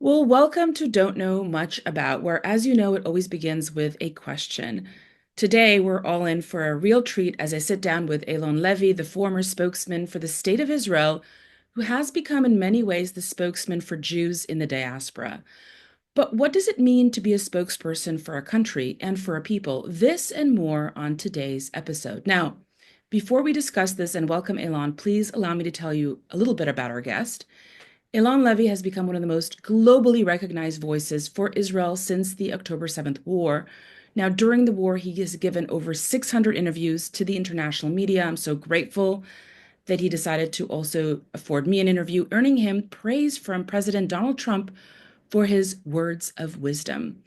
Well, welcome to Don't Know Much About, where, as you know, it always begins with a question. Today, we're all in for a real treat as I sit down with Eylon Levy, the former spokesman for the State of Israel, who has become in many ways the spokesman for Jews in the diaspora. But what does it mean to be a spokesperson for a country and for a people? This and more on today's episode. Now, before we discuss this and welcome Eylon, please allow me to tell you a little bit about our guest. Eylon Levy has become one of the most globally recognized voices for Israel since the October 7th war. Now, during the war, he has given over 600 interviews to the international media. I'm so grateful that he decided to also afford me an interview, earning him praise from President Donald Trump for his words of wisdom.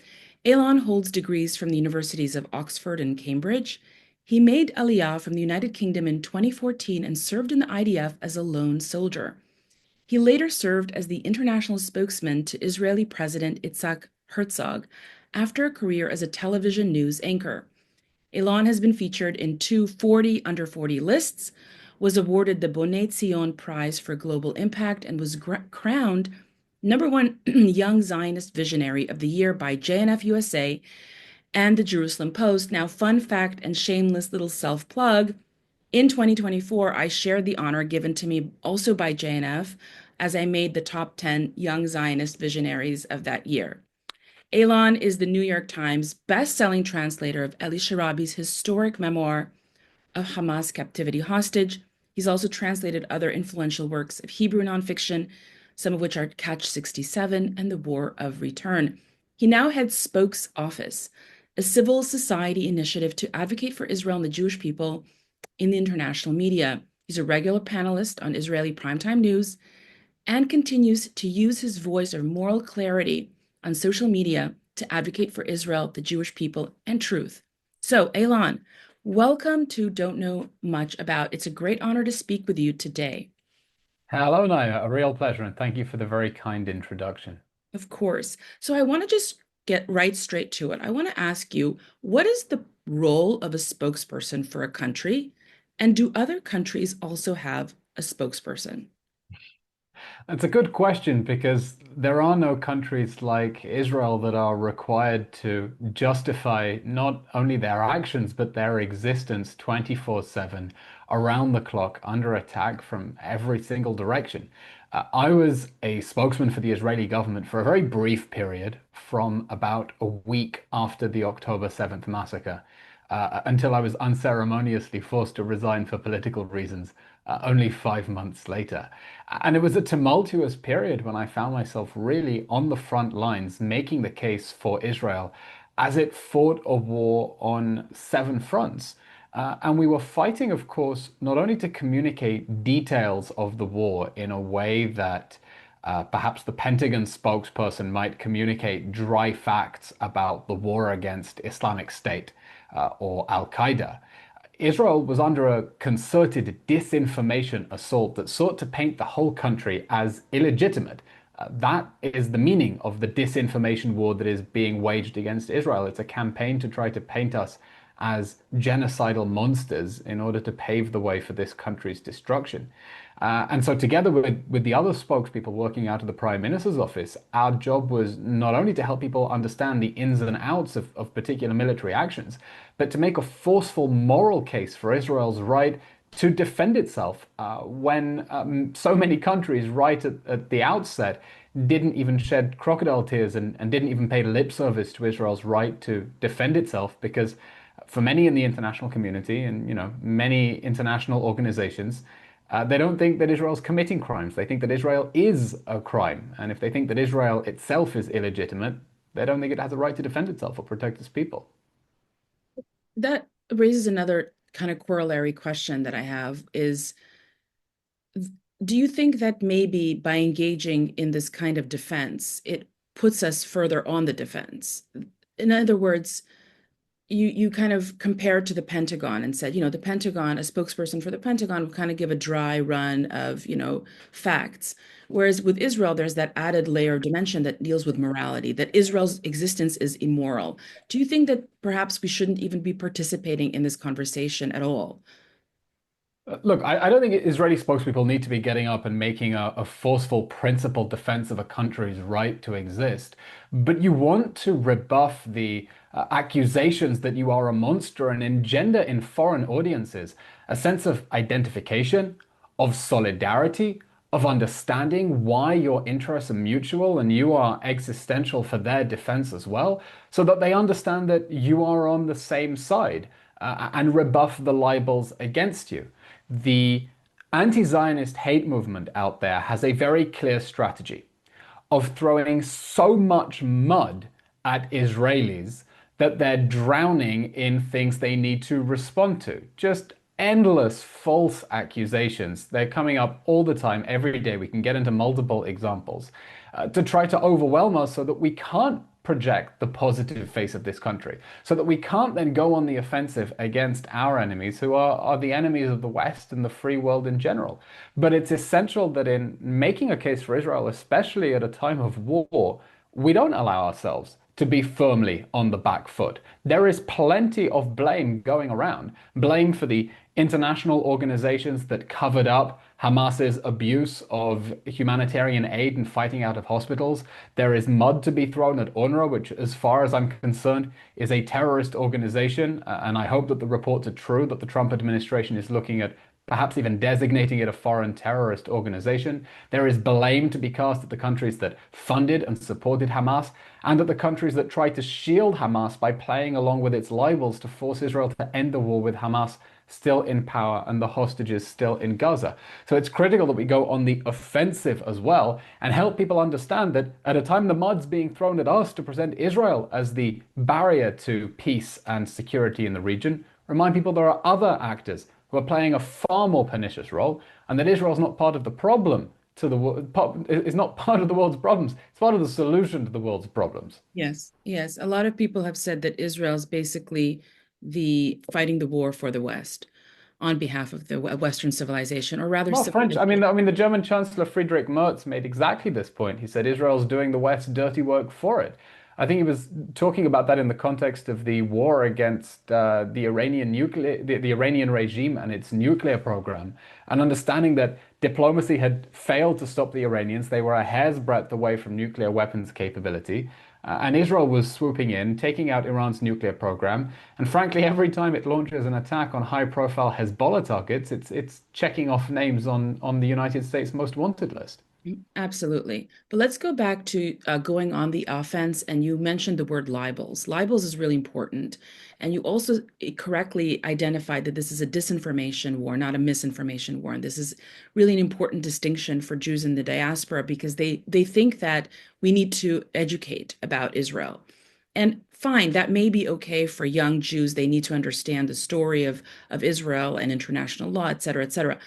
Eylon holds degrees from the universities of Oxford and Cambridge. He made Aliyah from the United Kingdom in 2014 and served in the IDF as a lone soldier. He later served as the international spokesman to Israeli President Itzhak Herzog after a career as a television news anchor. Eylon has been featured in two 40 under 40 lists, was awarded the Bonnet Zion Prize for Global Impact, and was crowned number one Young Zionist Visionary of the Year by JNF USA and the Jerusalem Post. Now, fun fact and shameless little self plug, in 2024, I shared the honor given to me also by JNF as I made the top 10 Young Zionist Visionaries of that year. Eylon is the New York Times best-selling translator of Eli Sharabi's historic memoir of Hamas Captivity Hostage. He's also translated other influential works of Hebrew nonfiction, some of which are Catch 67 and The War of Return. He now heads Spokes Office, a civil society initiative to advocate for Israel and the Jewish people in the international media. He's a regular panelist on Israeli primetime news and continues to use his voice of moral clarity on social media to advocate for Israel, the Jewish people, and truth. So, Eylon, welcome to Don't Know Much About. It's a great honor to speak with you today. Hello, Naya. A real pleasure, and thank you for the very kind introduction. Of course. So, I want to just get right straight to it. I want to ask you, what is the role of a spokesperson for a country? And do other countries also have a spokesperson? It's a good question because there are no countries like Israel that are required to justify not only their actions, but their existence 24/7, around the clock, under attack from every single direction. I was a spokesman for the Israeli government for a very brief period from about a week after the October 7th massacre, until I was unceremoniously forced to resign for political reasons only 5 months later. And it was a tumultuous period when I found myself really on the front lines making the case for Israel as it fought a war on seven fronts. And we were fighting, of course, not only to communicate details of the war in a way that perhaps the Pentagon spokesperson might communicate dry facts about the war against Islamic State or Al Qaeda. Israel was under a concerted disinformation assault that sought to paint the whole country as illegitimate. That is the meaning of the disinformation war that is being waged against Israel. It's a campaign to try to paint us as genocidal monsters in order to pave the way for this country's destruction. And so, together with the other spokespeople working out of the Prime Minister's office, our job was not only to help people understand the ins and outs of particular military actions, but to make a forceful moral case for Israel's right to defend itself when so many countries, right at the outset, didn't even shed crocodile tears and didn't even pay lip service to Israel's right to defend itself because for many in the international community and many international organizations, they don't think that Israel's committing crimes. They think that Israel is a crime. And if they think that Israel itself is illegitimate, they don't think it has a right to defend itself or protect its people. That raises another kind of corollary question that I have is, do you think that maybe by engaging in this kind of defense, it puts us further on the defense? In other words, you kind of compared to the Pentagon and said, the Pentagon, a spokesperson for the Pentagon would kind of give a dry run of, facts. Whereas with Israel, there's that added layer of dimension that deals with morality, that Israel's existence is immoral. Do you think that perhaps we shouldn't even be participating in this conversation at all? Look, I don't think Israeli spokespeople need to be getting up and making a forceful, principled defense of a country's right to exist. But you want to rebuff the accusations that you are a monster and engender in foreign audiences a sense of identification, of solidarity, of understanding why your interests are mutual and you are existential for their defense as well, so that they understand that you are on the same side and rebuff the libels against you. The anti-Zionist hate movement out there has a very clear strategy of throwing so much mud at Israelis that they're drowning in things they need to respond to. Just endless false accusations. They're coming up all the time, every day. We can get into multiple examples to try to overwhelm us so that we can't project the positive face of this country, so that we can't then go on the offensive against our enemies, who are the enemies of the West and the free world in general. But it's essential that in making a case for Israel, especially at a time of war, we don't allow ourselves to be firmly on the back foot. There is plenty of blame going around. Blame for the international organizations that covered up Hamas's abuse of humanitarian aid and fighting out of hospitals. There is mud to be thrown at UNRWA, which, as far as I'm concerned, is a terrorist organization. And I hope that the reports are true, that the Trump administration is looking at perhaps even designating it a foreign terrorist organization. There is blame to be cast at the countries that funded and supported Hamas, and at the countries that tried to shield Hamas by playing along with its libels to force Israel to end the war with Hamas still in power and the hostages still in Gaza. So it's critical that we go on the offensive as well and help people understand that at a time the mud's being thrown at us to present Israel as the barrier to peace and security in the region, remind people there are other actors who are playing a far more pernicious role, and that Israel is not part of the problem to the world, is not part of the world's problems. It's part of the solution to the world's problems. Yes, yes. A lot of people have said that Israel's basically the fighting the war for the West on behalf of the Western civilization, or rather Well, French. I civilization. mean, I mean, the German Chancellor Friedrich Merz made exactly this point. He said Israel's doing the West's dirty work for it. I think he was talking about that in the context of the war against the Iranian regime and its nuclear program, and understanding that diplomacy had failed to stop the Iranians. They were a hair's breadth away from nuclear weapons capability. And Israel was swooping in, taking out Iran's nuclear program. And frankly, every time it launches an attack on high-profile Hezbollah targets, it's checking off names on the United States most wanted list. Absolutely. But let's go back to going on the offense. And you mentioned the word libels. Libels is really important. And you also correctly identified that this is a disinformation war, not a misinformation war. And this is really an important distinction for Jews in the diaspora because they think that we need to educate about Israel. And fine, that may be okay for young Jews. They need to understand the story of Israel and international law, et cetera, et cetera.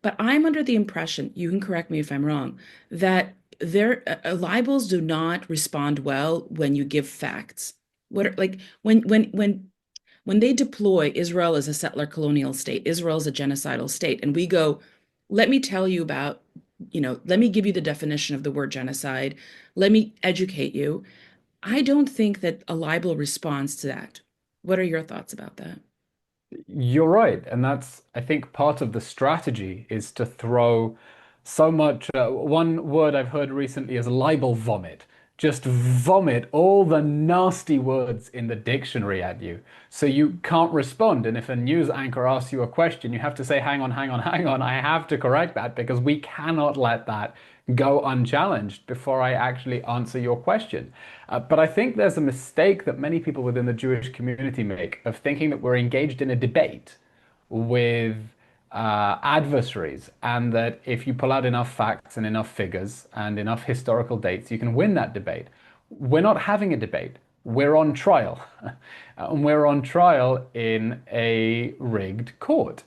But I'm under the impression, you can correct me if I'm wrong, that their libels do not respond well when you give facts. What are, like when they deploy Israel as a settler colonial state, Israel is a genocidal state, and we go, let me tell you about, let me give you the definition of the word genocide, let me educate you. I don't think that a libel responds to that. What are your thoughts about that? You're right, and that's, I think, part of the strategy is to throw so much. One word I've heard recently is libel vomit. Just vomit all the nasty words in the dictionary at you, so you can't respond. And if a news anchor asks you a question, you have to say, "Hang on, hang on, hang on. I have to correct that because we cannot let that go unchallenged before I actually answer your question." But I think there's a mistake that many people within the Jewish community make of thinking that we're engaged in a debate with adversaries, and that if you pull out enough facts and enough figures and enough historical dates, you can win that debate. We're not having a debate. We're on trial. And we're on trial in a rigged court.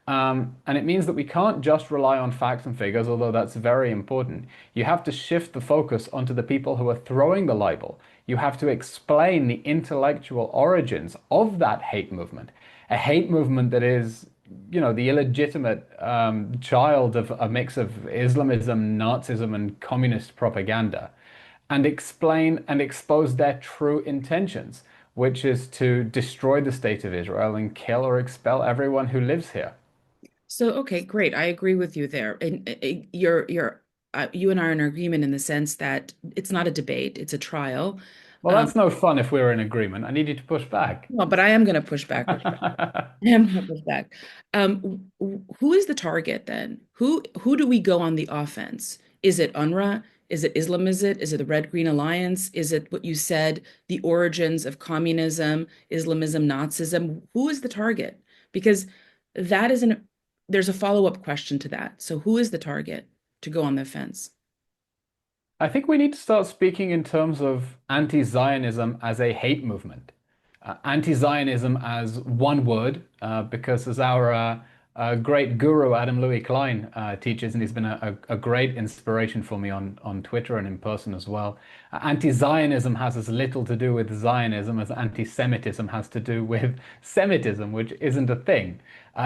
And it means that we can't just rely on facts and figures, although that's very important. You have to shift the focus onto the people who are throwing the libel. You have to explain the intellectual origins of that hate movement, a hate movement that is, the illegitimate child of a mix of Islamism, Nazism, and communist propaganda, and explain and expose their true intentions, which is to destroy the state of Israel and kill or expel everyone who lives here. So, okay, great. I agree with you there. And you and I are in agreement in the sense that it's not a debate, it's a trial. Well, Um, that's no fun if we're in agreement. I need you to push back. well, but I am going to push back. I am going to push back. Who is the target then? Who do we go on the offense? Is it UNRWA? Is it Islam? Is it the Red Green Alliance? Is it what you said, the origins of communism, Islamism, Nazism? Who is the target? Because that is an there's a follow-up question to that. So who is the target to go on the offense? I think we need to start speaking in terms of anti-Zionism as a hate movement. Anti-Zionism as one word, because as our great guru Adam Louis Klein teaches, and he's been a great inspiration for me on Twitter and in person as well. Anti-Zionism has as little to do with Zionism as anti-Semitism has to do with Semitism, which isn't a thing.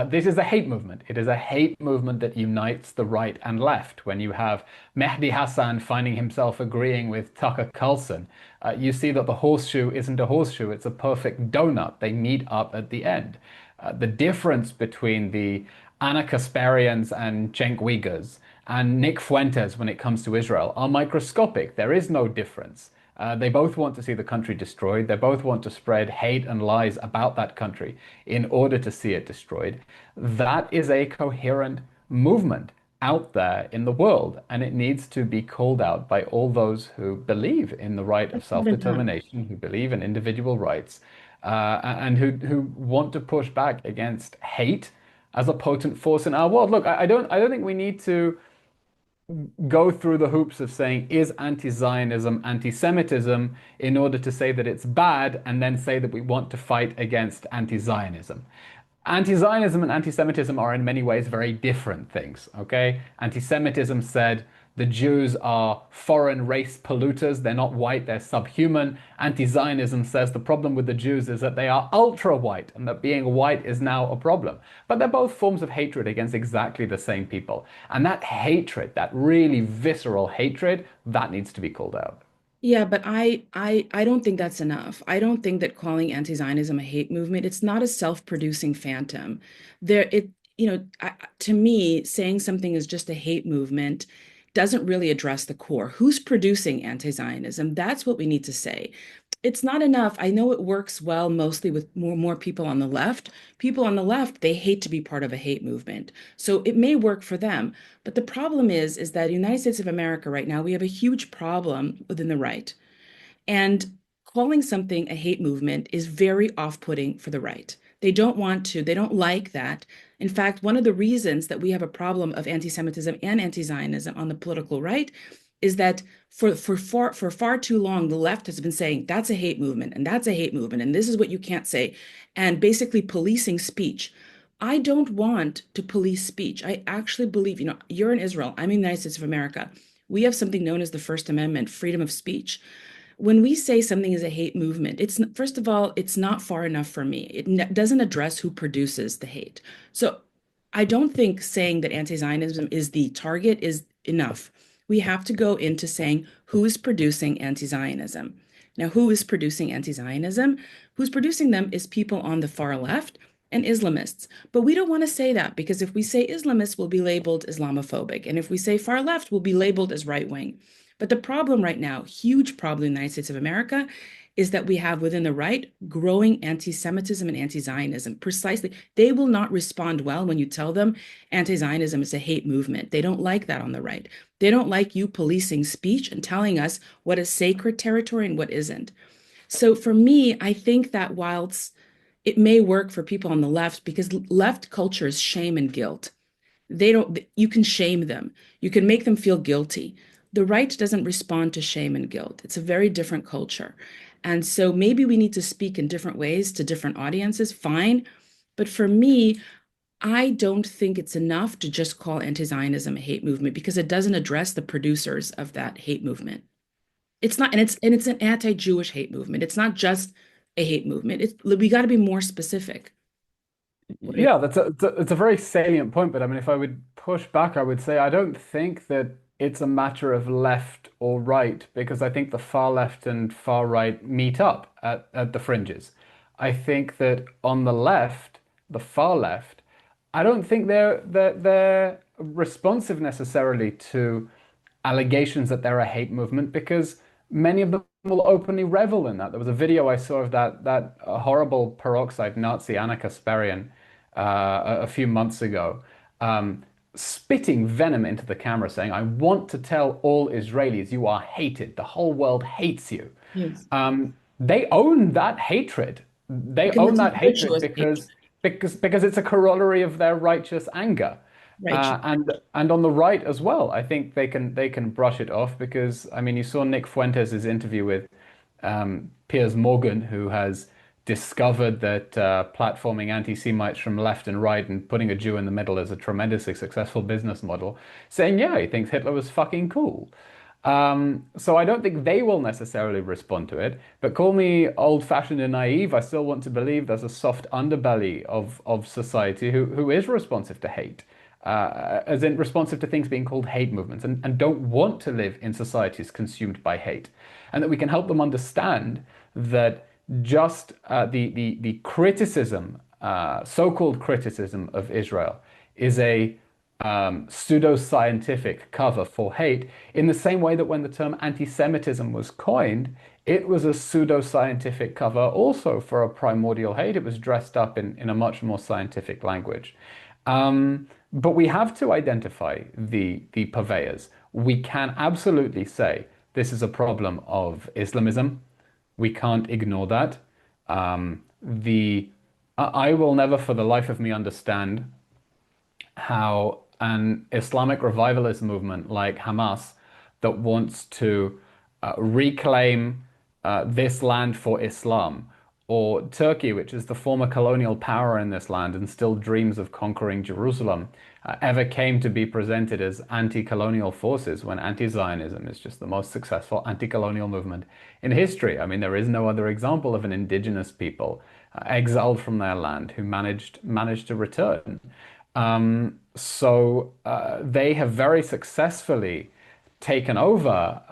This is a hate movement. It is a hate movement that unites the right and left. When you have Mehdi Hassan finding himself agreeing with Tucker Carlson, you see that the horseshoe isn't a horseshoe, it's a perfect donut. They meet up at the end. The difference between the Anna Kasparians and Cenk Uyghurs and Nick Fuentes when it comes to Israel are microscopic. There is no difference. They both want to see the country destroyed. They both want to spread hate and lies about that country in order to see it destroyed. That is a coherent movement out there in the world, and it needs to be called out by all those who believe in the right of self-determination, who believe in individual rights, and who want to push back against hate as a potent force in our world. Look, I don't think we need to go through the hoops of saying, is anti-Zionism anti-Semitism in order to say that it's bad and then say that we want to fight against anti-Zionism. Anti-Zionism and anti-Semitism are in many ways very different things, okay? Anti-Semitism said the Jews are foreign race polluters, they're not white, they're subhuman. Anti-Zionism says the problem with the Jews is that they are ultra-white and that being white is now a problem. But they're both forms of hatred against exactly the same people. And that hatred, that really visceral hatred, that needs to be called out. Yeah, but I don't think that's enough. I don't think that calling anti-Zionism a hate movement, it's not a self-producing phantom. There it to me, saying something is just a hate movement doesn't really address the core. Who's producing anti-Zionism? That's what we need to say. It's not enough. I know it works well mostly with more people on the left. People on the left, they hate to be part of a hate movement. So it may work for them. But the problem is that the United States of America right now, we have a huge problem within the right. And calling something a hate movement is very off-putting for the right. They don't like that. In fact, one of the reasons that we have a problem of anti-Semitism and anti-Zionism on the political right is that for far too long, the left has been saying that's a hate movement and that's a hate movement and this is what you can't say, and basically policing speech. I don't want to police speech. I actually believe, you're in Israel, I'm in the United States of America. We have something known as the First Amendment, freedom of speech. When we say something is a hate movement, first of all, it's not far enough for me. It doesn't address who produces the hate. So I don't think saying that anti-Zionism is the target is enough. We have to go into saying who is producing anti-Zionism. Now, who is producing anti-Zionism? Who's producing them is people on the far left and Islamists. But we don't want to say that because if we say Islamists, we'll be labeled Islamophobic. And if we say far left, we'll be labeled as right wing. But the problem right now, huge problem in the United States of America, is that we have within the right growing anti-Semitism and anti-Zionism. Precisely, they will not respond well when you tell them anti-Zionism is a hate movement. They don't like that on the right. They don't like you policing speech and telling us what is sacred territory and what isn't. So for me, I think that whilst it may work for people on the left, because left culture is shame and guilt. You can shame them, you can make them feel guilty. The right doesn't respond to shame and guilt. It's a very different culture. And so maybe we need to speak in different ways to different audiences, fine. But for me, I don't think it's enough to just call anti-Zionism a hate movement because it doesn't address the producers of that hate movement. It's not, and it's an anti-Jewish hate movement. It's not just a hate movement. We got to be more specific. What do you Yeah, it's a very salient point, but I mean, if I would push back, I would say I don't think that it's a matter of left or right, because I think the far left and far right meet up at the fringes. I think that on the left, the far left, I don't think they're responsive necessarily to allegations that they're a hate movement because many of them will openly revel in that. There was a video I saw of that horrible peroxide Nazi Anna Kasparian a few months ago, um, spitting venom into the camera, saying, "I want to tell all Israelis you are hated. The whole world hates you." Yes. They own that hatred. They Because own it's a that hatred virtuous hatred, because it's a corollary of their righteous anger. righteous. And on the right as well, I think they can brush it off because I mean you saw Nick Fuentes' interview with Piers Morgan, who has discovered that platforming anti-Semites from left and right and putting a Jew in the middle is a tremendously successful business model, saying, yeah, he thinks Hitler was fucking cool. So I don't think they will necessarily respond to it, but call me old-fashioned and naive. I still want to believe there's a soft underbelly of society who is responsive to hate, as in responsive to things being called hate movements, and don't want to live in societies consumed by hate, and that we can help them understand that just the criticism, so-called criticism of Israel, is a pseudo-scientific cover for hate, in the same way that when the term anti-Semitism was coined, it was a pseudo-scientific cover also for a primordial hate. It was dressed up in a much more scientific language. But we have to identify the purveyors. We can absolutely say this is a problem of Islamism. We can't ignore that. The I will never for the life of me understand how an Islamic revivalist movement like Hamas that wants to reclaim this land for Islam, or Turkey, which is the former colonial power in this land and still dreams of conquering Jerusalem, ever came to be presented as anti-colonial forces when anti-Zionism is just the most successful anti-colonial movement in history. I mean, there is no other example of an indigenous people exiled from their land who managed to return. So they have very successfully taken over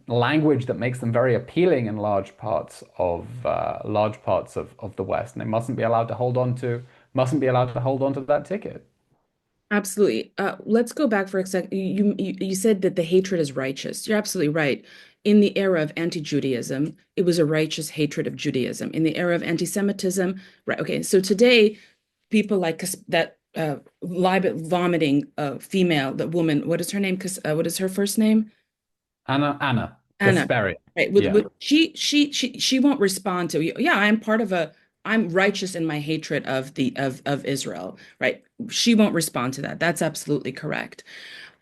language that makes them very appealing in large parts of the West, and they mustn't be allowed to hold on to that ticket. Absolutely. Let's go back for a second. You said that the hatred is righteous. You're absolutely right. In the era of anti-Judaism, it was a righteous hatred of Judaism. In the era of anti-Semitism, right? Okay, so today, people like that vomiting female, that woman. What is her name? What is her first name? Anna Anna. Kasparian. Right. Yeah. She won't respond to, yeah, I'm righteous in my hatred of of Israel. Right. She won't respond to that. That's absolutely correct.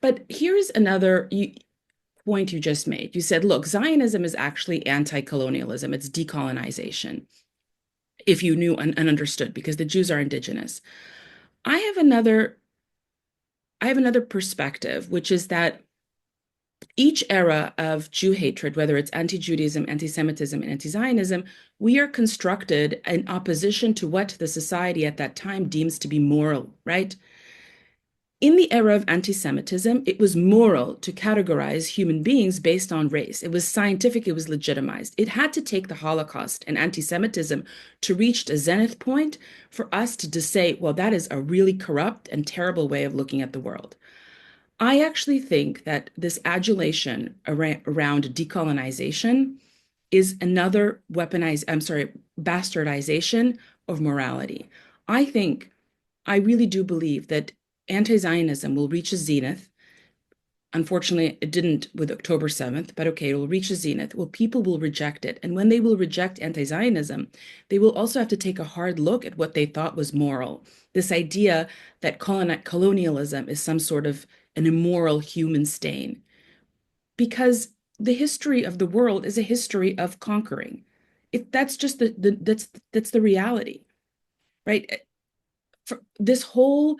But here's another point you just made. You said, look, Zionism is actually anti-colonialism. It's decolonization, if you knew and understood, because the Jews are indigenous. I have another I have another perspective, which is that each era of Jew hatred, whether it's anti-Judaism, anti-Semitism, and anti-Zionism, we are constructed in opposition to what the society at that time deems to be moral, right? In the era of anti-Semitism, it was moral to categorize human beings based on race. It was scientific, it was legitimized. It had to take the Holocaust and anti-Semitism to reach a zenith point for us to say, well, that is a really corrupt and terrible way of looking at the world. I actually think that this adulation around decolonization is another bastardization of morality. I think, I really do believe that anti-Zionism will reach a zenith. Unfortunately, it didn't with October 7th, but okay, it will reach a zenith. Well, people will reject it. And when they will reject anti-Zionism, they will also have to take a hard look at what they thought was moral. This idea that colonialism is some sort of an immoral human stain. Because the history of the world is a history of conquering. That's just that's the reality, right? For this whole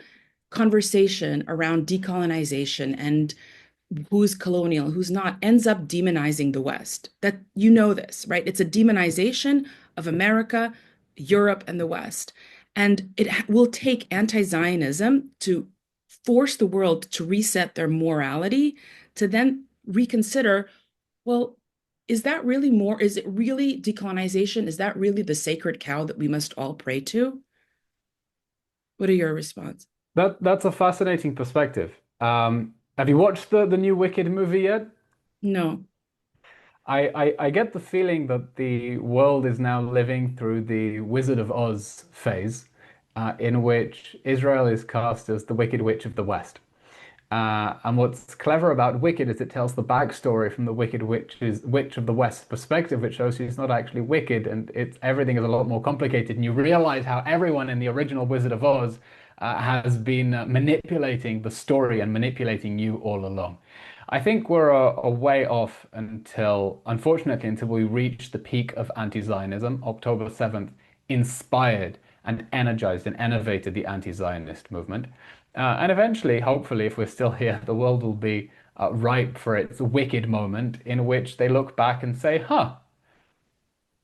conversation around decolonization and who's colonial, who's not, ends up demonizing the West. That you know this, right? It's a demonization of America, Europe, and the West. And it will take anti-Zionism to force the world to reset their morality, to then reconsider, well, is it really decolonization? Is that really the sacred cow that we must all pray to? What are your response? That's a fascinating perspective. Have you watched the new Wicked movie yet? No. I get the feeling that the world is now living through the Wizard of Oz phase, in which Israel is cast as the Wicked Witch of the West. And what's clever about Wicked is it tells the backstory from the Witch of the West perspective, which shows she's not actually wicked, and it's everything is a lot more complicated. And you realize how everyone in the original Wizard of Oz has been manipulating the story and manipulating you all along. I think we're a way off until, unfortunately, until we reach the peak of anti-Zionism. October 7th inspired and energized and innovated the anti-Zionist movement. And eventually, hopefully, if we're still here, the world will be ripe for its wicked moment in which they look back and say, huh,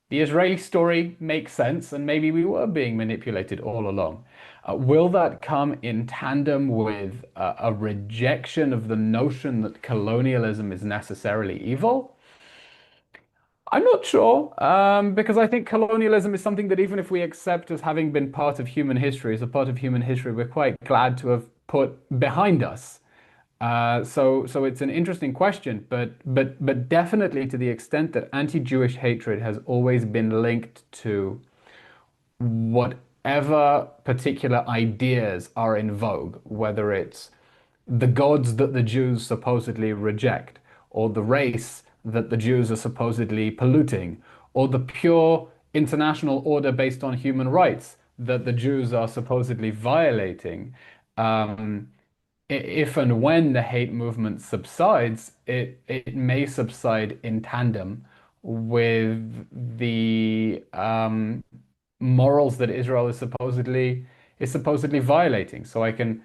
the Israeli story makes sense, and maybe we were being manipulated all along. Will that come in tandem with a rejection of the notion that colonialism is necessarily evil? I'm not sure, because I think colonialism is something that even if we accept as having been part of human history, as a part of human history, we're quite glad to have put behind us. So it's an interesting question, but definitely to the extent that anti-Jewish hatred has always been linked to whatever particular ideas are in vogue, whether it's the gods that the Jews supposedly reject, or the race that the Jews are supposedly polluting, or the pure international order based on human rights that the Jews are supposedly violating. Um, if and when the hate movement subsides, it may subside in tandem with the morals that Israel is supposedly violating. So I can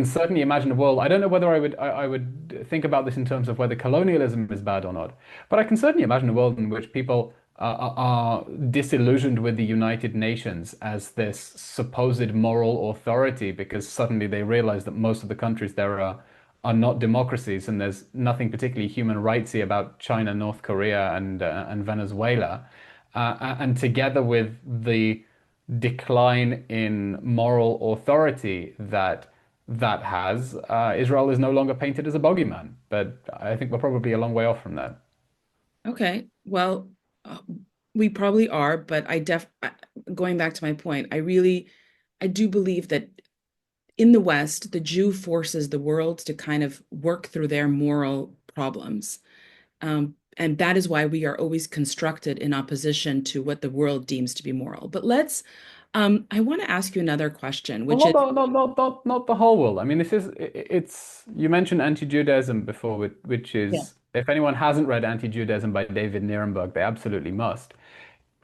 certainly imagine a world. I don't know whether I would think about this in terms of whether colonialism is bad or not, but I can certainly imagine a world in which people are disillusioned with the United Nations as this supposed moral authority because suddenly they realize that most of the countries there are not democracies and there's nothing particularly human rightsy about China, North Korea, and Venezuela. And together with the decline in moral authority that has, Israel is no longer painted as a bogeyman. But I think we're probably a long way off from that. Okay. Well, uh, we probably are, but going back to my point, I do believe that in the West, the Jew forces the world to kind of work through their moral problems. And that is why we are always constructed in opposition to what the world deems to be moral. But I want to ask you another question, Well, which is, not the whole world. I mean, it's, you mentioned anti-Judaism before, which yeah. is, if anyone hasn't read Anti-Judaism by David Nirenberg, they absolutely must.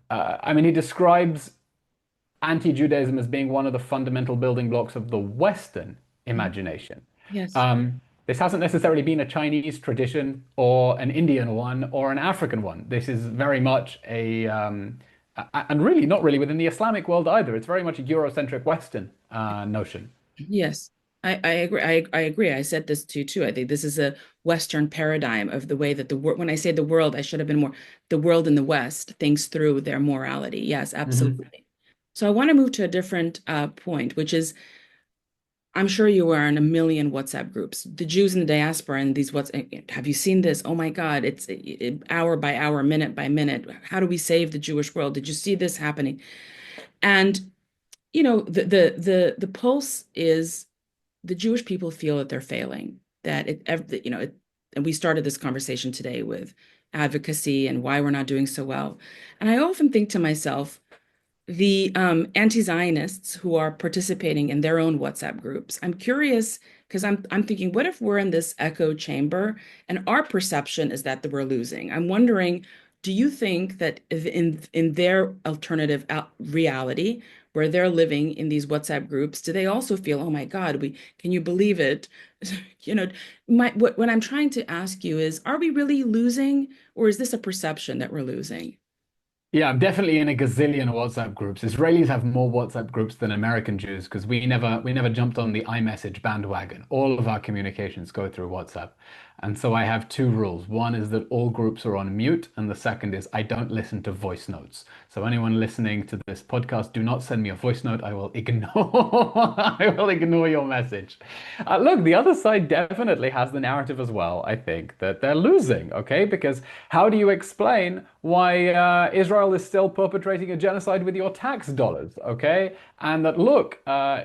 I mean, he describes anti-Judaism as being one of the fundamental building blocks of the Western imagination. Yes. This hasn't necessarily been a Chinese tradition or an Indian one or an African one. This is very much and really not really within the Islamic world either. It's very much a Eurocentric Western notion. Yes, I agree. I agree. I said this to you too. I think this is a Western paradigm of the way that the world, when I say the world, I should have been more the world in the West thinks through their morality. Yes, Mhm. absolutely. So I want to move to a different point, which is I'm sure you are in a million WhatsApp groups. The Jews in the diaspora and these have you seen this? Oh my God, hour by hour, minute by minute. How do we save the Jewish world? Did you see this happening? And the pulse is the Jewish people feel that they're failing, and we started this conversation today with advocacy and why we're not doing so well. And I often think to myself, the anti-Zionists who are participating in their own WhatsApp groups. I'm curious because I'm thinking, what if we're in this echo chamber and our perception is that we're losing? I'm wondering, do you think that if in their alternative reality, where they're living in these WhatsApp groups, do they also feel, oh my God, we can you believe it? You know, what I'm trying to ask you is, are we really losing, or is this a perception that we're losing? Yeah, I'm definitely in a gazillion WhatsApp groups. Israelis have more WhatsApp groups than American Jews because we never jumped on the iMessage bandwagon. All of our communications go through WhatsApp. And so I have two rules. One is that all groups are on mute, and the second is I don't listen to voice notes. So anyone listening to this podcast, do not send me a voice note. I will ignore I will ignore your message. Look, the other side definitely has the narrative as well, I think, that they're losing, okay? Because how do you explain why Israel is still perpetrating a genocide with your tax dollars, okay? And that, look,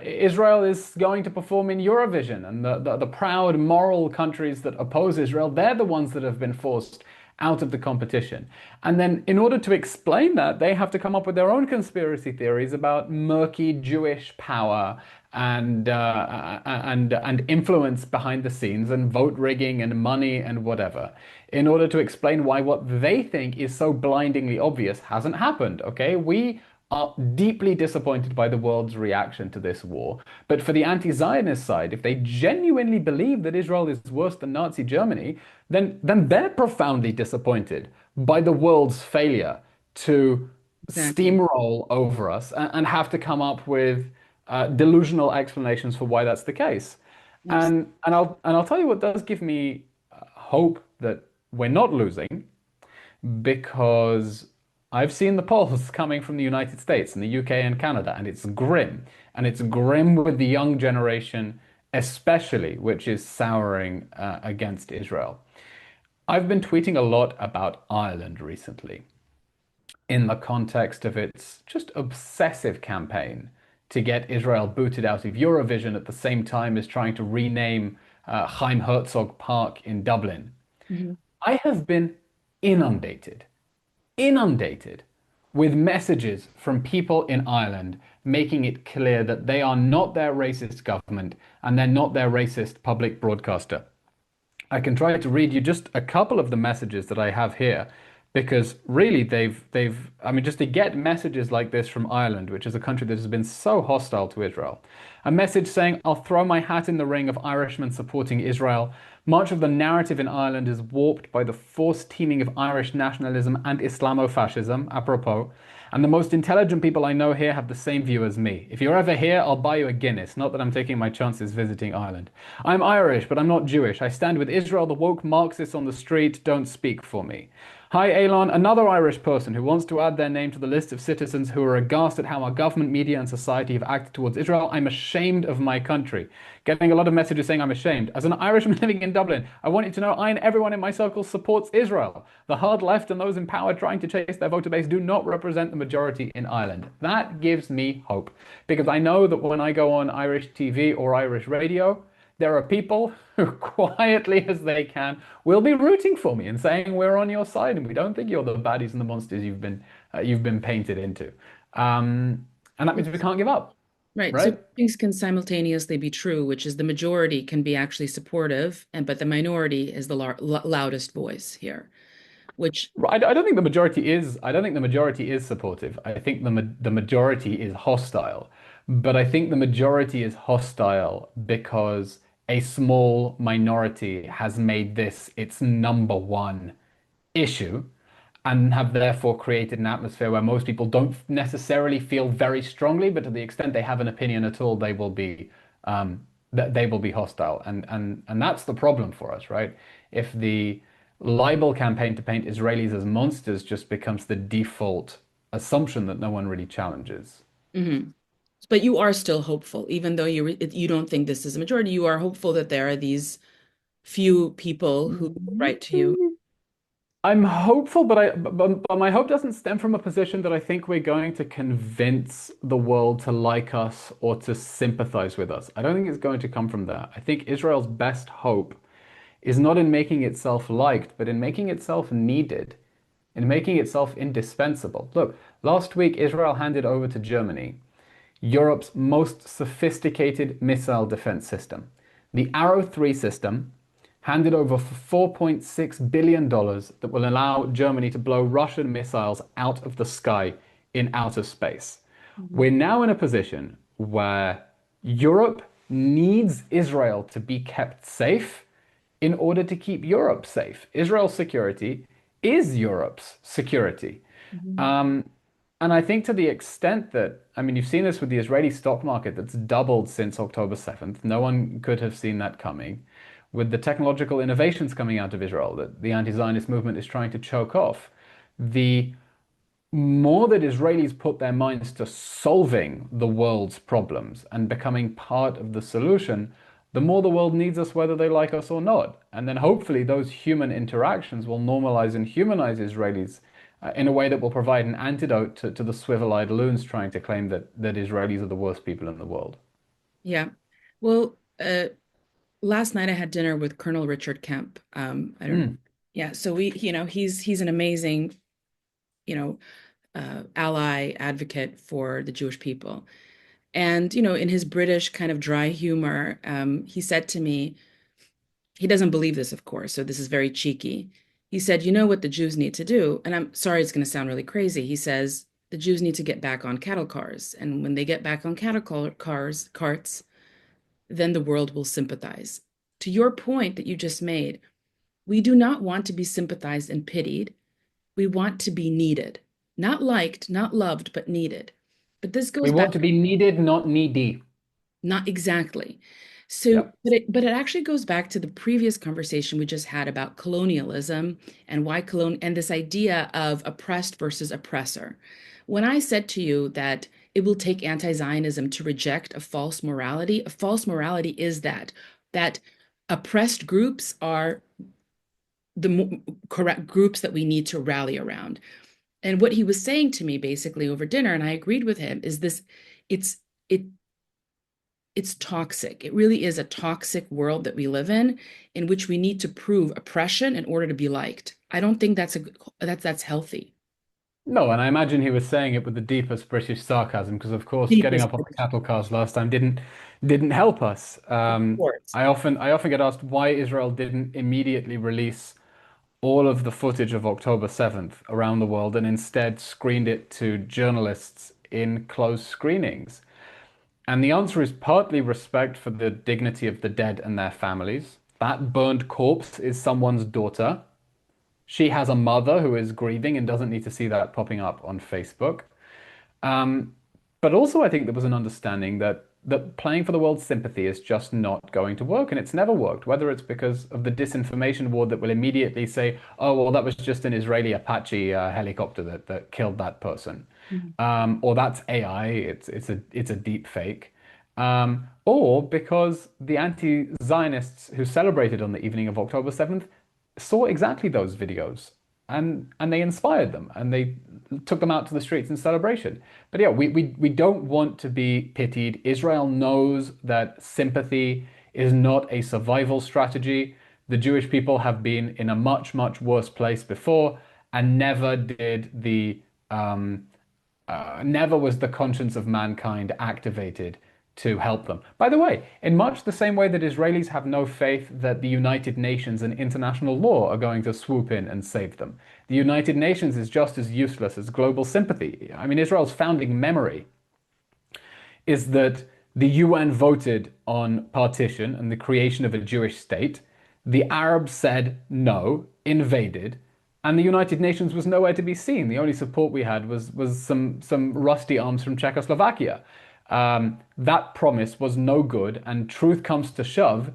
Israel is going to perform in Eurovision, and the proud moral countries that oppose Israel, they're the ones that have been forced out of the competition. And then, in order to explain that, they have to come up with their own conspiracy theories about murky Jewish power and influence behind the scenes and vote rigging and money and whatever, in order to explain why what they think is so blindingly obvious hasn't happened. Okay, we are deeply disappointed by the world's reaction to this war. But for the anti-Zionist side, if they genuinely believe that Israel is worse than Nazi Germany, then they're profoundly disappointed by the world's failure to Exactly. steamroll over us and have to come up with delusional explanations for why that's the case. Abs- And I'll tell you what does give me hope that we're not losing, because I've seen the polls coming from the United States and the UK and Canada, and it's grim. And it's grim with the young generation, especially, which is souring against Israel. I've been tweeting a lot about Ireland recently in the context of its just obsessive campaign to get Israel booted out of Eurovision at the same time as trying to rename Chaim Herzog Park in Dublin. Mhm. I have been inundated inundated with messages from people in Ireland making it clear that they are not their racist government and they're not their racist public broadcaster. I can try to read you just a couple of the messages that I have here, because really they've I mean, just to get messages like this from Ireland, which is a country that has been so hostile to Israel. A message saying, "I'll throw my hat in the ring of Irishmen supporting Israel. Much of the narrative in Ireland is warped by the forced teaming of Irish nationalism and Islamofascism, apropos. And the most intelligent people I know here have the same view as me. If you're ever here, I'll buy you a Guinness. Not that I'm taking my chances visiting Ireland. I'm Irish, but I'm not Jewish. I stand with Israel. The woke Marxists on the street don't speak for me. Hi, Eylon, another Irish person who wants to add their name to the list of citizens who are aghast at how our government, media, and society have acted towards Israel. I'm ashamed of my country." Getting a lot of messages saying I'm ashamed. As an Irishman living in Dublin, I want you to know I and everyone in my circle supports Israel. The hard left and those in power trying to chase their voter base do not represent the majority in Ireland. That gives me hope, because I know that when I go on Irish TV or Irish radio, there are people who, quietly as they can, will be rooting for me and saying we're on your side and we don't think you're the baddies and the monsters you've been painted into. And that means we can't give up, Right. So right? things can simultaneously be true, which is the majority can be actually supportive, and but the minority is the loudest voice here, which I don't think the majority is. I don't think the majority is supportive. I think the majority is hostile. But I think the majority is hostile because a small minority has made this its number one issue, and have therefore created an atmosphere where most people don't necessarily feel very strongly, but to the extent they have an opinion at all, they will be hostile, and that's the problem for us, right? If the libel campaign to paint Israelis as monsters just becomes the default assumption that no one really challenges. Mhm. But you are still hopeful, even though you don't think this is a majority. You are hopeful that there are these few people who write to you. I'm hopeful, but my hope doesn't stem from a position that I think we're going to convince the world to like us or to sympathize with us. I don't think it's going to come from that. I think Israel's best hope is not in making itself liked, but in making itself needed, in making itself indispensable. Look, last week Israel handed over to Germany Europe's most sophisticated missile defense system. The Arrow 3 system, handed over for $4.6 billion that will allow Germany to blow Russian missiles out of the sky in outer space. Mhm. We're now in a position where Europe needs Israel to be kept safe in order to keep Europe safe. Israel's security is Europe's security. Mhm. Um, and I think to the extent that, I mean, you've seen this with the Israeli stock market that's doubled since October 7th. No one could have seen that coming. with the technological innovations coming out of Israel that the anti-Zionist movement is trying to choke off, the more that Israelis put their minds to solving the world's problems and becoming part of the solution, the more the world needs us, whether they like us or not. And then hopefully those human interactions will normalize and humanize Israelis in a way that will provide an antidote to the swivel-eyed loons trying to claim that Israelis are the worst people in the world. Yeah. Well, last night I had dinner with Colonel Richard Kemp. I don't, Mm. yeah. So he's an amazing, you know, ally advocate for the Jewish people. And, in his British kind of dry humor, he said to me, he doesn't believe this, of course, so this is very cheeky. He said, you know what the Jews need to do? And I'm sorry, it's going to sound really crazy. He says, the Jews need to get back on cattle cars. And when they get back on carts, then the world will sympathize. To your point that you just made, we do not want to be sympathized and pitied. We want to be needed, not liked, not loved, but needed. But this We goes back. want to be needed, not needy. Not exactly. So, Yep. but it actually goes back to the previous conversation we just had about colonialism and why and this idea of oppressed versus oppressor. When I said to you that it will take anti-Zionism to reject a false morality is that oppressed groups are the correct groups that we need to rally around. And what he was saying to me basically over dinner, and I agreed with him, is this, it's it it's toxic. It really is a toxic world that we live in which we need to prove oppression in order to be liked. I don't think that's healthy. No, and I imagine he was saying it with the deepest British sarcasm, because of course getting Deepest up on the British, cattle cars last time didn't help us. of course. I often get asked why Israel didn't immediately release all of the footage of October 7th around the world and instead screened it to journalists in closed screenings. And the answer is partly respect for the dignity of the dead and their families. That burned corpse is someone's daughter. She has a mother who is grieving and doesn't need to see that popping up on Facebook. Um, but also, I think there was an understanding that playing for the world's sympathy is just not going to work, and it's never worked. Whether it's because of the disinformation war that will immediately say, "Oh, well, that was just an Israeli Apache helicopter that killed that person," Mhm. or that's AI. It's a deep fake. Or because the anti-Zionists who celebrated on the evening of October 7th saw exactly those videos and they inspired them and they took them out to the streets in celebration. But yeah, we don't want to be pitied. Israel knows that sympathy is not a survival strategy. The Jewish people have been in a much, much worse place before and never was the conscience of mankind activated to help them. By the way, in much the same way that Israelis have no faith that the United Nations and international law are going to swoop in and save them, the United Nations is just as useless as global sympathy. I mean, Israel's founding memory is that the UN voted on partition and the creation of a Jewish state. The Arabs said no, invaded, and the United Nations was nowhere to be seen. The only support we had was some rusty arms from Czechoslovakia. That promise was no good, and truth comes to shove.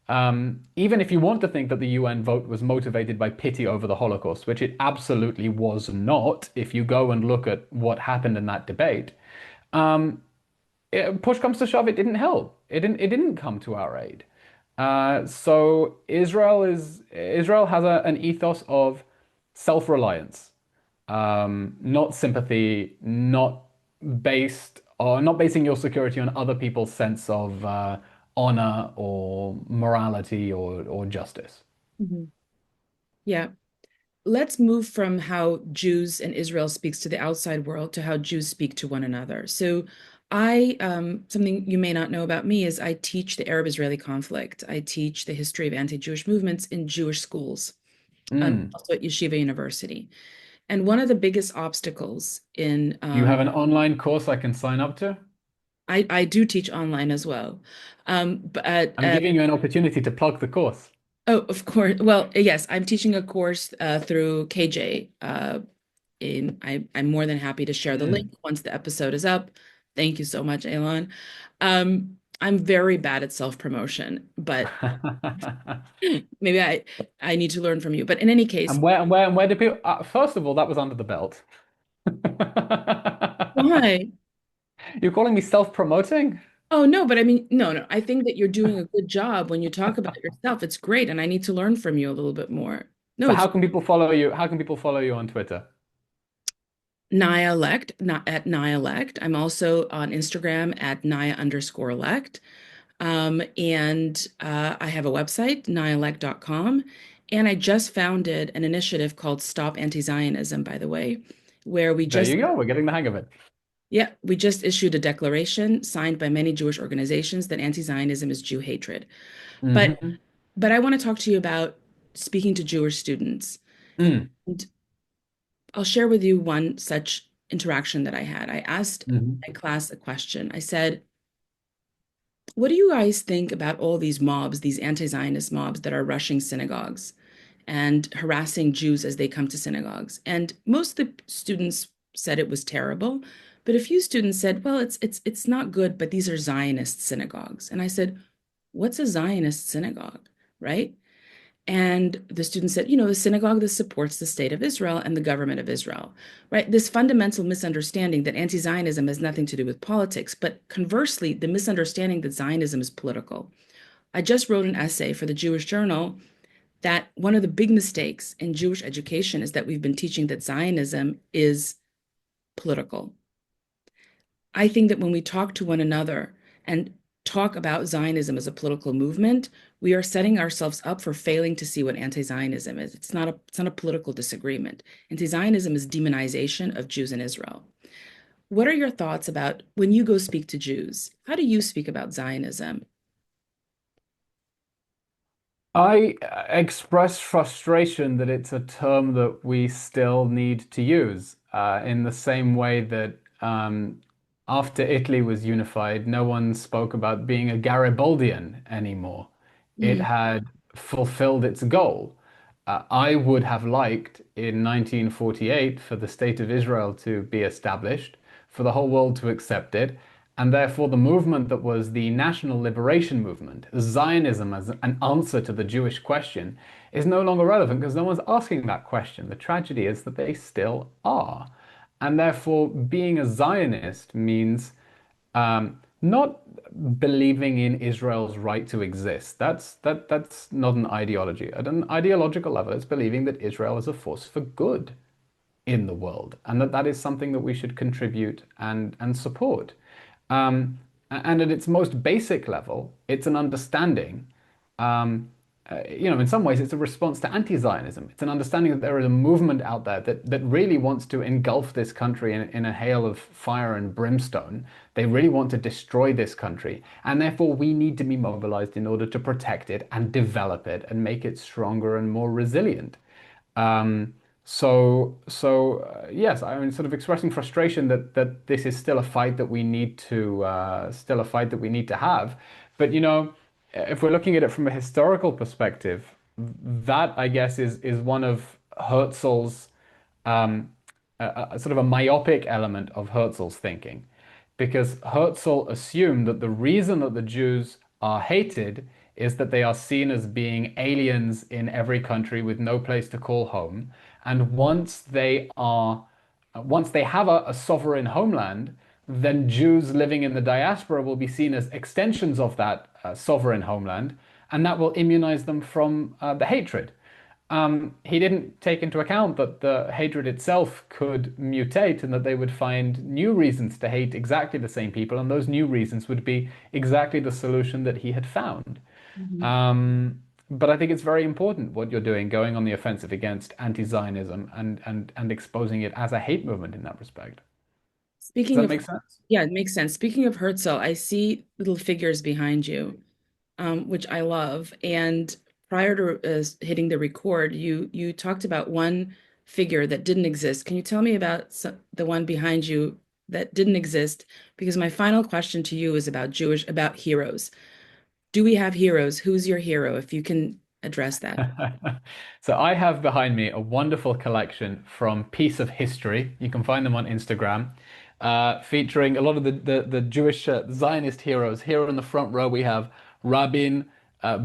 Even if you want to think that the UN vote was motivated by pity over the Holocaust, which it absolutely was not, if you go and look at what happened in that debate, push comes to shove, it didn't help. It didn't come to our aid. So Israel has an ethos of self-reliance, not sympathy, not basing your security on other people's sense of honor or morality or justice. Mhm. Yeah. Let's move from how Jews and Israel speaks to the outside world to how Jews speak to one another. So something you may not know about me is I teach the Arab-Israeli conflict. I teach the history of anti-Jewish movements in Jewish schools, Mm. also at Yeshiva University. And one of the biggest obstacles in Do you have an online course I can sign up to? I do teach online as well. But I'm giving you an opportunity to plug the course. oh, of course. Well, yes, I'm teaching a course through KJ. I'm more than happy to share the link Mm. once the episode is up. Thank you so much, Eylon. I'm very bad at self-promotion, but maybe I need to learn from you. But in any case, And where do people? First of all, that was under the belt. why? You're calling me self-promoting? Oh no, but I mean, no, no. I think that you're doing a good job when you talk about yourself. It's great, and I need to learn from you a little bit more. No, So it's how can people follow you? How can people follow you on Twitter? Naya Elect, not at Naya Elect. I'm also on Instagram at Naya_elect. And I have a website, nayaelect.com. And I just founded an initiative called Stop Anti-Zionism, by the way, where There you go. We're getting the hang of it. we just issued a declaration signed by many Jewish organizations that anti-Zionism is Jew hatred. But Hmm. but I want to talk to you about speaking to Jewish students. Mm. And I'll share with you one such interaction that I had. I asked Hmm. my class a question. I said, what do you guys think about all these mobs, these anti-Zionist mobs that are rushing synagogues and harassing Jews as they come to synagogues? And most of the students said it was terrible, but a few students said, well, it's not good, but these are Zionist synagogues. And I said, what's a Zionist synagogue, right? And the student said, the synagogue that supports the state of Israel and the government of Israel, right? This fundamental misunderstanding that anti Zionism has nothing to do with politics, but conversely, the misunderstanding that Zionism is political. I just wrote an essay for the Jewish Journal that one of the big mistakes in Jewish education is that we've been teaching that Zionism is political. I think that when we talk to one another and talk about Zionism as a political movement, we are setting ourselves up for failing to see what anti-Zionism is. It's not a political disagreement. Anti-Zionism is demonization of Jews in Israel. What are your thoughts about when you go speak to Jews? How do you speak about Zionism? I express frustration that it's a term that we still need to use, in the same way that after Italy was unified, no one spoke about being a Garibaldian anymore. It Mhm. had fulfilled its goal. I would have liked in 1948 for the State of Israel to be established, for the whole world to accept it, and therefore the movement that was the national liberation movement, Zionism as an answer to the Jewish question, is no longer relevant because no one's asking that question. The tragedy is that they still are. And therefore, being a Zionist means not believing in Israel's right to exist. That's not an ideology. At an ideological level, it's believing that Israel is a force for good in the world, and that is something that we should contribute and support. And at its most basic level, it's an understanding. Um, in some ways, it's a response to anti-Zionism. It's an understanding that there is a movement out there that really wants to engulf this country in a hail of fire and brimstone. They really want to destroy this country, and therefore we need to be mobilized in order to protect it and develop it and make it stronger and more resilient. Um, yes, I mean, sort of expressing frustration that this is still a fight that we need to have. But if we're looking at it from a historical perspective, that I guess is one of Herzl's um, a sort of a myopic element of Herzl's thinking, because Herzl assumed that the reason that the Jews are hated is that they are seen as being aliens in every country with no place to call home, and once they have a sovereign homeland, then Jews living in the diaspora will be seen as extensions of that sovereign homeland, and that will immunize them from the hatred. He didn't take into account that the hatred itself could mutate and that they would find new reasons to hate exactly the same people, and those new reasons would be exactly the solution that he had found. Mhm. But I think it's very important what you're doing, going on the offensive against anti-Zionism and exposing it as a hate movement in that respect. Does Speaking that of, make sense? yeah, it makes sense. Speaking of Herzl, I see little figures behind you, which I love. And prior to hitting the record, you talked about one figure that didn't exist. Can you tell me about the one behind you that didn't exist? Because my final question to you is about heroes. Do we have heroes? Who's your hero? If you can address that. So I have behind me a wonderful collection from Piece of History. You can find them on Instagram. featuring a lot of the Jewish Zionist heroes. Here in the front row, we have Rabin,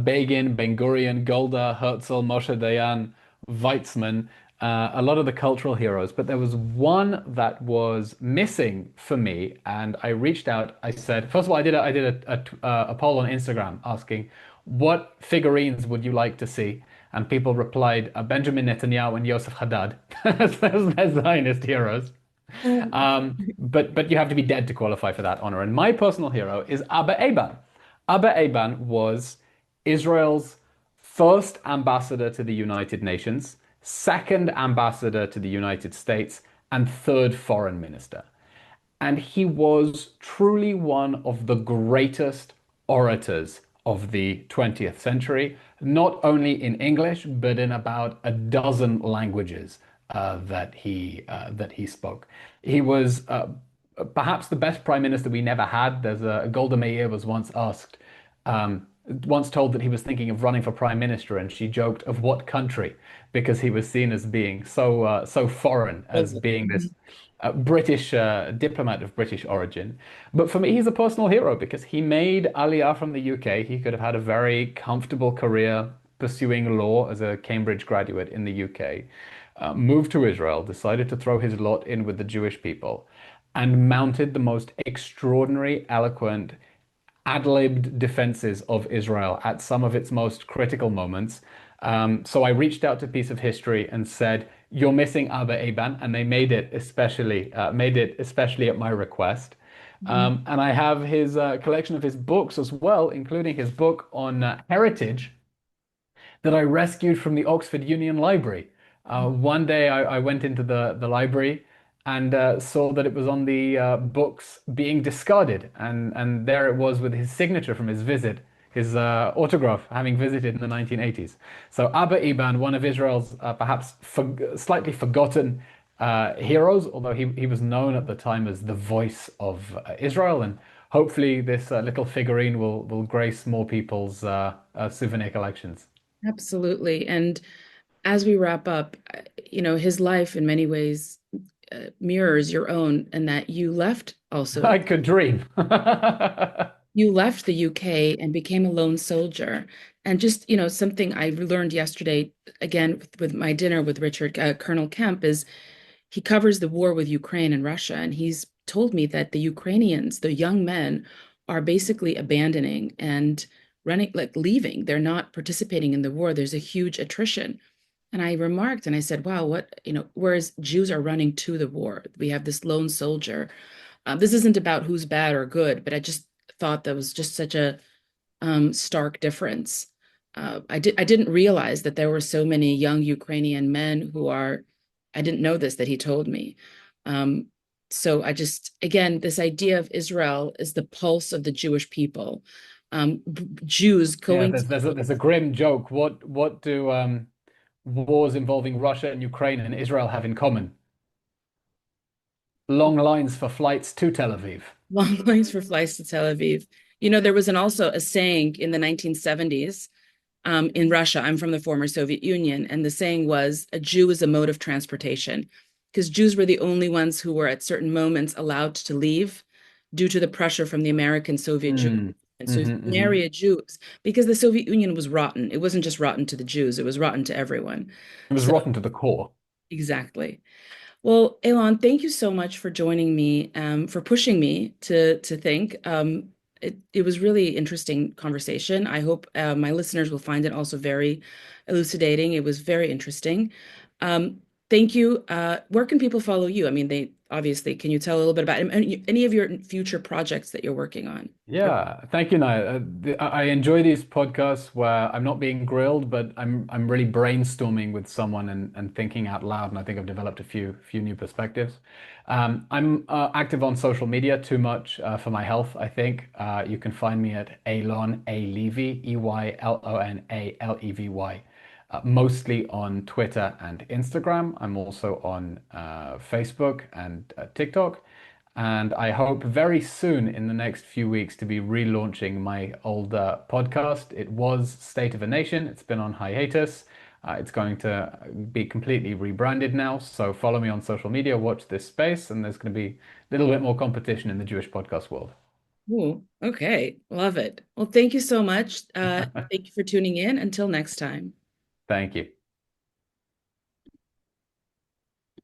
Begin, Ben Gurion, Golda, Herzl, Moshe Dayan, Weizmann, a lot of the cultural heroes. But there was one that was missing for me, and I reached out. I said, first of all, I did a poll on Instagram asking, what figurines would you like to see? And people replied, Benjamin Netanyahu and Yosef Haddad. Those Zionist heroes. But you have to be dead to qualify for that honor. And my personal hero is Abba Eban. Abba Eban was Israel's first ambassador to the United Nations, second ambassador to the United States, and third foreign minister. And he was truly one of the greatest orators of the 20th century, not only in English, but in about a dozen languages that he spoke. He was perhaps the best prime minister we never had. There's a Golda Meir was once told that he was thinking of running for prime minister, and she joked of what country, because he was seen as being so foreign, as being this British diplomat of British origin. But for me, he's a personal hero because he made Aliyah from the UK. He could have had a very comfortable career pursuing law as a Cambridge graduate in the UK, moved to Israel, decided to throw his lot in with the Jewish people, and mounted the most extraordinary, eloquent, ad-libbed defenses of Israel at some of its most critical moments. So I reached out to Piece of History and said, "You're missing Abba Eban," and they made it especially at my request. And I have his collection of his books as well, including his book on heritage that I rescued from the Oxford Union Library. One day I went into the library and saw that it was on the books being discarded. And there it was with his signature from his visit, his autograph having visited in the 1980s. So Abba Eban, one of Israel's perhaps slightly forgotten heroes, although he was known at the time as the voice of Israel. And hopefully this little figurine will grace more people's souvenir collections. Absolutely. And as we wrap up, his life in many ways mirrors your own, and that you left also. I could dream. You left the UK and became a lone soldier. And just, something I learned yesterday, again, with my dinner with Richard, Colonel Kemp, is he covers the war with Ukraine and Russia. And he's told me that the Ukrainians, the young men, are basically abandoning and running, like leaving. They're not participating in the war. There's a huge attrition. And I remarked and I said, wow, whereas Jews are running to the war, we have this lone soldier. This isn't about who's bad or good, but I just thought that was just such a stark difference. I didn't realize that there were so many young Ukrainian men who are, I didn't know this, that he told me. Um, so again, this idea of Israel is the pulse of the Jewish people. Jews Yeah, going to, there's a grim joke. What do wars involving Russia and Ukraine and Israel have in common? Long lines for flights to Tel Aviv. long lines for flights to Tel Aviv. There was also a saying in the 1970s in Russia. I'm from the former Soviet Union, and the saying was, "A Jew is a mode of transportation," because Jews were the only ones who were at certain moments allowed to leave due to the pressure from the American Soviet Jews. Mm. And so if Hmm. you marry a Jew, because the Soviet Union was rotten, it wasn't just rotten to the Jews, it was rotten to everyone. It was So rotten to the core. exactly. Well, Eylon, thank you so much for joining me, for pushing me to think. It was really interesting conversation. I hope my listeners will find it also very elucidating. It was very interesting. Thank you. Where can people follow you? I mean, they obviously, can you tell a little bit about any of your future projects that you're working on? Or Yeah, thank you, Naya. I enjoy these podcasts where I'm not being grilled, but I'm really brainstorming with someone and thinking out loud. And I think I've developed a few new perspectives. I'm active on social media, too much for my health, I think. You can find me at Eylon A Levy, Eylonalevy, mostly on Twitter and Instagram. I'm also on Facebook and TikTok. And I hope very soon in the next few weeks to be relaunching my old podcast. It was State of a Nation. It's been on hiatus. It's going to be completely rebranded now. So follow me on social media, watch this space, and there's going to be a little bit more competition in the Jewish podcast world. Ooh, okay. Love it. Well, thank you so much. Thank you for tuning in. Until next time. Thank you.